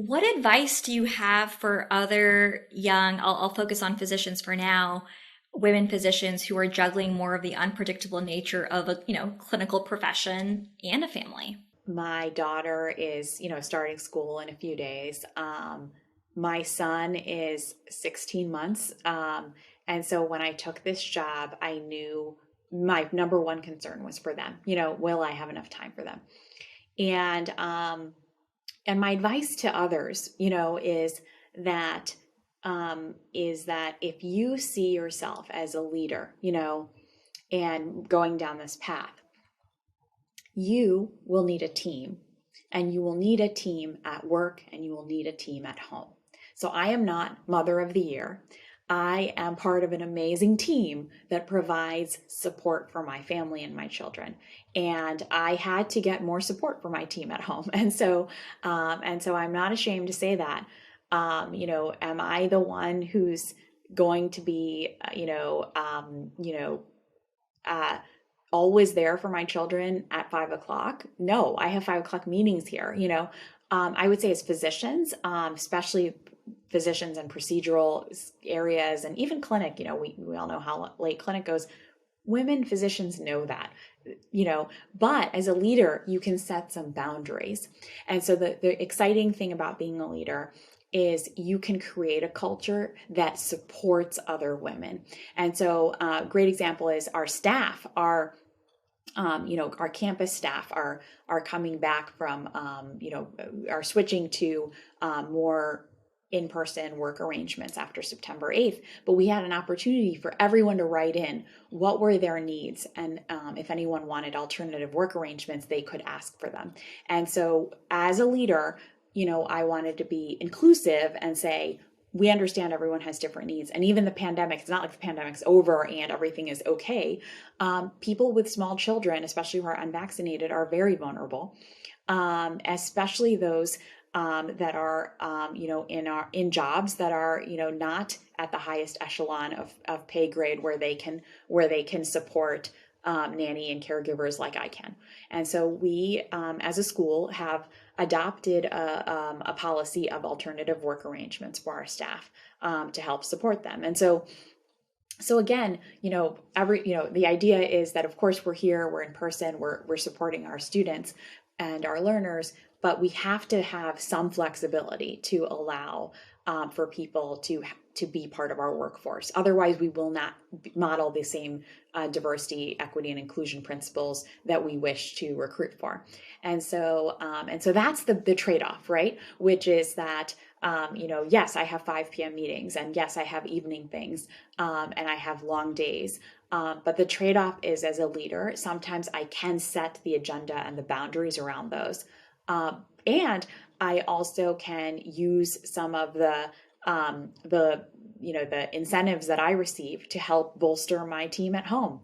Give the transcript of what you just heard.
What advice do you have for other young, I'll focus on physicians for now, women physicians who are juggling more of the unpredictable nature of a, clinical profession and a family? My daughter is, starting school in a few days. My son is 16 months. And so when I took this job, I knew my number one concern was for them. Will I have enough time for them? And and my advice to others, that is that if you see yourself as a leader, and going down this path, you will need a team, and you will need a team at work, and you will need a team at home. So I am not Mother of the Year. I am part of an amazing team that provides support for my family and my children. And I had to get more support for my team at home. And so I'm not ashamed to say that. Am I the one who's going to be, uh, always there for my children at 5 o'clock? No, I have 5 o'clock meetings here. I would say as physicians, especially physicians and procedural areas, and even clinic, we all know how late clinic goes. Women physicians know that, but as a leader, you can set some boundaries. And so the exciting thing about being a leader is you can create a culture that supports other women. And so a great example is our staff, our campus staff are coming back from, are switching to more in-person work arrangements after September 8th. But we had an opportunity for everyone to write in what were their needs, and if anyone wanted alternative work arrangements, they could ask for them. And so as a leader, I wanted to be inclusive and say, we understand everyone has different needs. And even the pandemic, it's not like the pandemic's over and everything is okay. People with small children, especially who are unvaccinated, are very vulnerable, especially those that are, in jobs that are, not at the highest echelon of pay grade where they can support nanny and caregivers like I can. And so we, as a school, have adopted a policy of alternative work arrangements for our staff to help support them. And so again, the idea is that, of course, we're here, we're in person, we're supporting our students and our learners, but we have to have some flexibility to allow for people to be part of our workforce. Otherwise, we will not model the same diversity, equity, and inclusion principles that we wish to recruit for. And so that's the trade-off, right? Which is that yes, I have 5 p.m. meetings, and yes, I have evening things, and I have long days. But the trade-off is, as a leader, sometimes I can set the agenda and the boundaries around those. And I also can use some of the incentives that I receive to help bolster my team at home.